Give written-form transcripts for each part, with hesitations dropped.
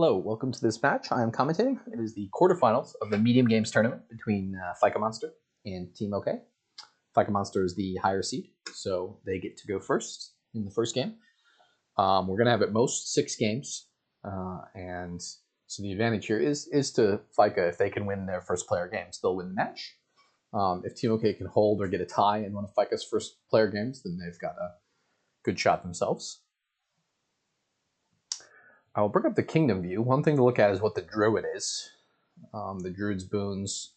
Hello, welcome to this match. I am commentating. It is the quarterfinals of the medium games tournament between Fika Monster and TeamOkay. Fika Monster is the higher seed, so they get to go first in the first game. We're going to have at most 6 games, and so the advantage here is to Fika. If they can win their first player games, they'll win the match. If TeamOkay can hold or get a tie in one of Fika's first player games, then they've got a good shot themselves. I'll bring up the kingdom view. One thing to look at is what the druid is. The druid's boons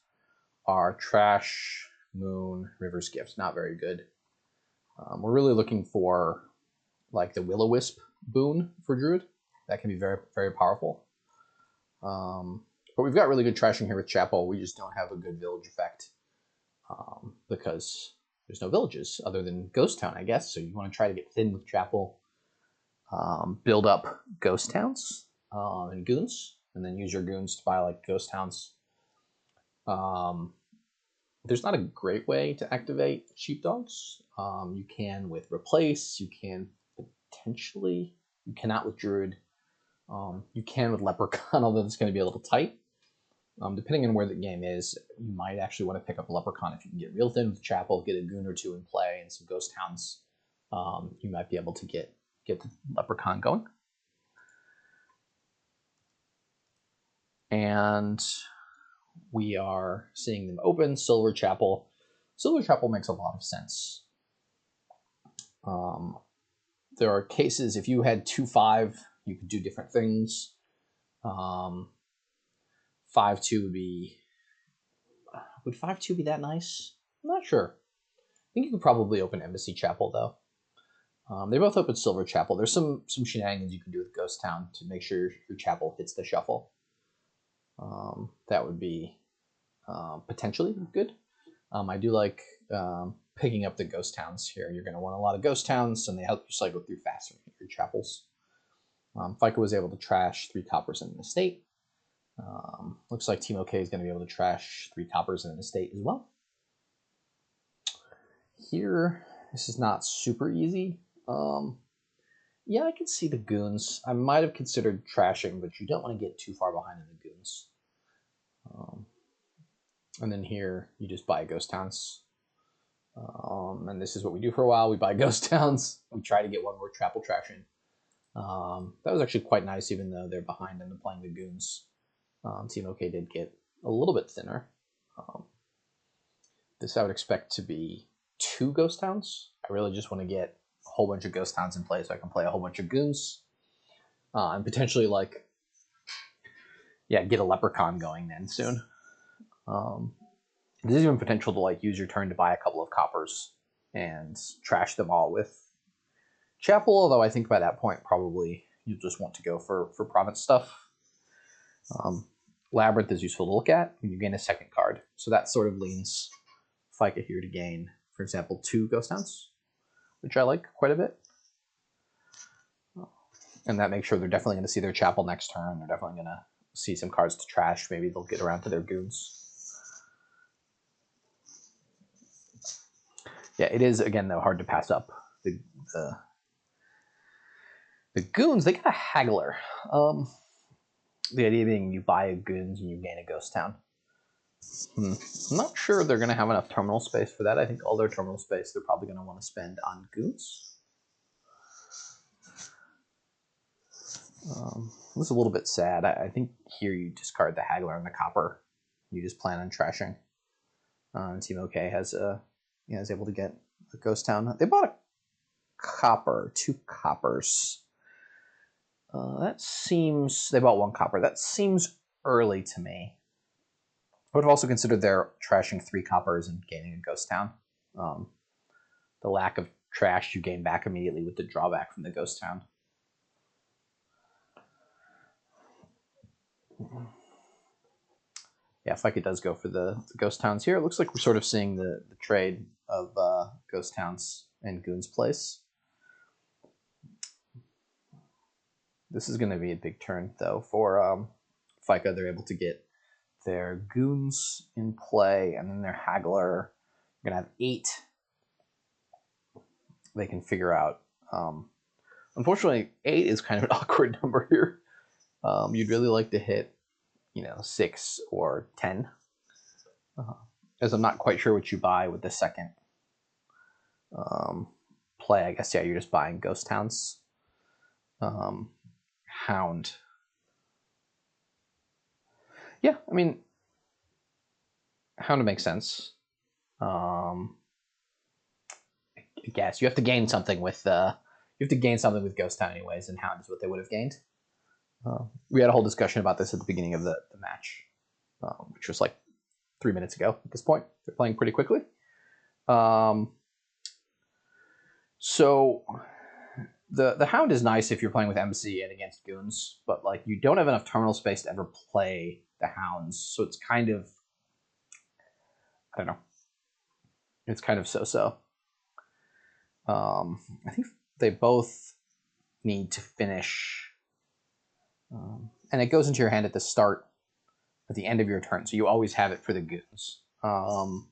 are trash, moon, river's gifts. Not very good. We're really looking for like the will-o-wisp boon for druid. That can be very, very powerful. But we've got really good trashing here with chapel. We just don't have a good village effect because there's no villages other than Ghost Town, I guess. So you want to try to get thin with chapel. Build up ghost towns and goons, and then use your goons to buy like ghost towns. There's not a great way to activate sheepdogs. You can with replace. You can potentially. You cannot with druid. You can with leprechaun, although it's going to be a little tight. Depending on where the game is, you might actually want to pick up a leprechaun if you can get real thin with chapel, get a goon or two in play, and some ghost towns. You might be able to get the leprechaun going. And we are seeing them open. Silver Chapel. Silver Chapel makes a lot of sense. There are cases, if you had 2-5, you could do different things. 5-2 would be... Would 5-2 be that nice? I'm not sure. I think you could probably open Embassy Chapel, though. They both open Silver Chapel. There's some shenanigans you can do with Ghost Town to make sure your chapel hits the shuffle. That would be potentially good. I do like picking up the Ghost Towns here. You're going to want a lot of Ghost Towns, and they help you cycle through faster in your chapels. Fika was able to trash 3 coppers in an estate. Looks like TeamOkay is going to be able to trash 3 coppers in an estate as well. Here, this is not super easy. Yeah, I can see the goons. I might have considered trashing, but you don't want to get too far behind in the goons. And then here, you just buy ghost towns. And this is what we do for a while. We buy ghost towns. We try to get one more chapel trashing. That was actually quite nice, even though they're behind in playing the goons. TeamOkay did get a little bit thinner. This I would expect to be 2 ghost towns. I really just want to get a whole bunch of ghost towns in play so I can play a whole bunch of goons. And potentially, like, yeah, get a leprechaun going then soon. There's even potential to like use your turn to buy a couple of coppers and trash them all with chapel, although I think by that point probably you just want to go for province stuff. Labyrinth is useful to look at when you gain a second card. So that sort of leans Fika here to gain, for example, 2 ghost towns, which I like quite a bit. And that makes sure they're definitely going to see their chapel next turn. They're definitely going to see some cards to trash. Maybe they'll get around to their goons. Yeah, it is, again, though, hard to pass up. The goons, they got a haggler. The idea being you buy a goons and you gain a ghost town. I'm not sure they're going to have enough terminal space for that. I think all their terminal space they're probably going to want to spend on goons. This is a little bit sad. I think here you discard the haggler and the copper. You just plan on trashing. TeamOkay is able to get a ghost town. They bought a copper, 2 coppers. They bought 1 copper. That seems early to me. I would have also considered their trashing 3 coppers and gaining a ghost town. The lack of trash you gain back immediately with the drawback from the ghost town. Yeah, Fika does go for the ghost towns here. It looks like we're sort of seeing the trade of ghost towns and goons place. This is going to be a big turn, though, for Fika. They're able to get their goons in play, and then their haggler. You're going to have 8. They can figure out. Unfortunately, 8 is kind of an awkward number here. you'd really like to hit, 6 or 10. As I'm not quite sure what you buy with the second play. I guess, yeah, you're just buying Ghost Towns. Hound. Yeah, I mean, Hound makes sense. I guess you have to gain something with Ghost Town anyways, and Hound is what they would have gained. We had a whole discussion about this at the beginning of the match, which was like 3 minutes ago at this point. They're playing pretty quickly. So the Hound is nice if you're playing with Embassy and against Goons, but like you don't have enough terminal space to ever play the Hounds, so it's kind of, I don't know. It's kind of so-so. I think they both need to finish, and it goes into your hand at the end of your turn, so you always have it for the Goons. So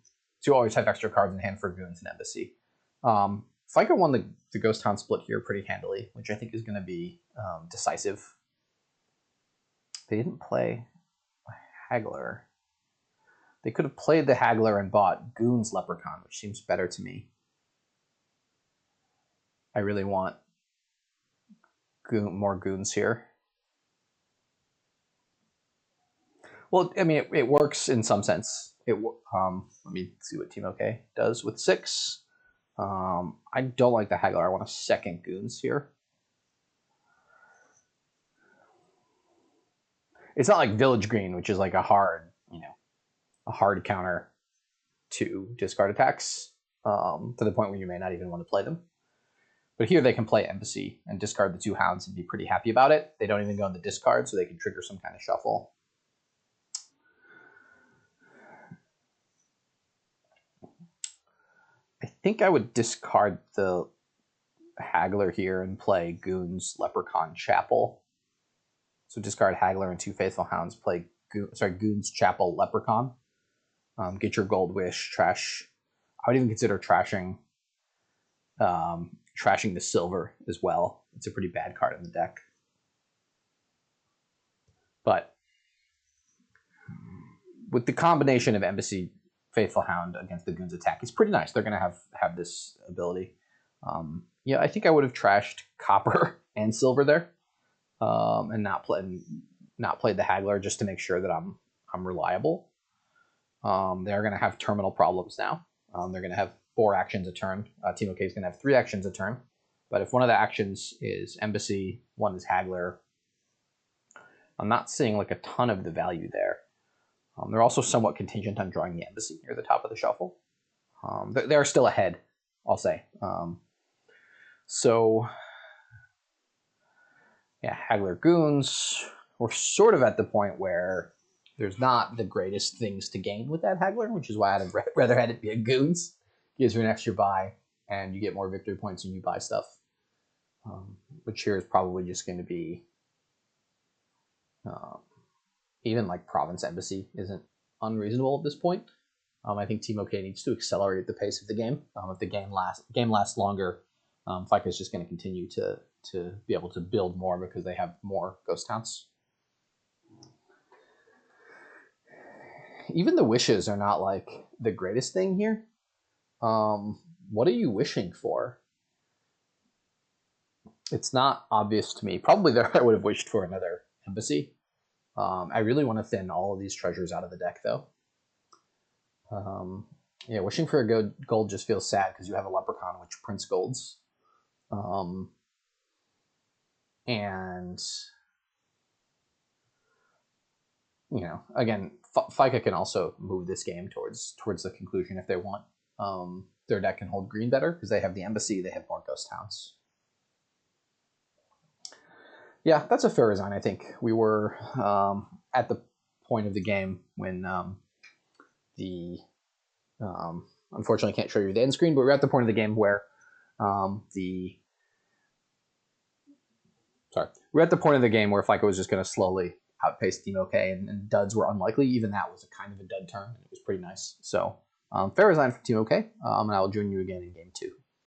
you always have extra cards in hand for Goons and Embassy. Fika won the Ghost Town split here pretty handily, which I think is going to be decisive. They didn't play a Haggler. They could have played the Haggler and bought Goons Leprechaun, which seems better to me. I really want more Goons here. Well, I mean, it works in some sense. Let me see what TeamOkay does with 6. I don't like the Haggler. I want a second Goons here. It's not like Village Green, which is like a hard counter to discard attacks, to the point where you may not even want to play them. But here they can play Embassy and discard the 2 Hounds and be pretty happy about it. They don't even go in the discard, so they can trigger some kind of shuffle. I think I would discard the Haggler here and play Goons Leprechaun Chapel. So discard Haggler and 2 Faithful Hounds, play Goons Chapel Leprechaun. Get your Gold Wish, trash. I would even consider trashing the silver as well. It's a pretty bad card in the deck. But with the combination of Embassy, Faithful Hound against the Goons attack, it's pretty nice. They're going to have this ability. I think I would have trashed Copper and Silver there, and not played the Haggler just to make sure that I'm reliable. They're going to have terminal problems now. They're going to have 4 actions a turn. TeamOkay is going to have 3 actions a turn. But if one of the actions is Embassy, one is Haggler, I'm not seeing like a ton of the value there. They're also somewhat contingent on drawing the Embassy near the top of the shuffle. They're still ahead, I'll say. So, yeah, Haggler Goons. We're sort of at the point where there's not the greatest things to gain with that Haggler, which is why I'd rather had it be a Goons. Gives you an extra buy, and you get more victory points when you buy stuff. Which here is probably just going to be even like Province Embassy isn't unreasonable at this point. I think TeamOkay needs to accelerate the pace of the game. If the game lasts longer, Fika is just going to continue to be able to build more because they have more Ghost Towns. Even the wishes are not like the greatest thing here. What are you wishing for? It's not obvious to me. Probably there I would have wished for another Embassy. I really want to thin all of these treasures out of the deck, though. Wishing for a gold just feels sad because you have a Leprechaun which prints golds. And, again, Fika can also move this game towards the conclusion if they want. Their deck can hold green better because they have the Embassy, they have more Ghost Towns. Yeah, that's a fair design, I think. We were at the point of the game when unfortunately I can't show you the end screen, but we're at the point of the game where we're at the point of the game where Fika was just going to slowly outpace TeamOkay, and duds were unlikely. Even that was a kind of a dud turn, and it was pretty nice. So fair design for TeamOkay, and I will join you again in game 2.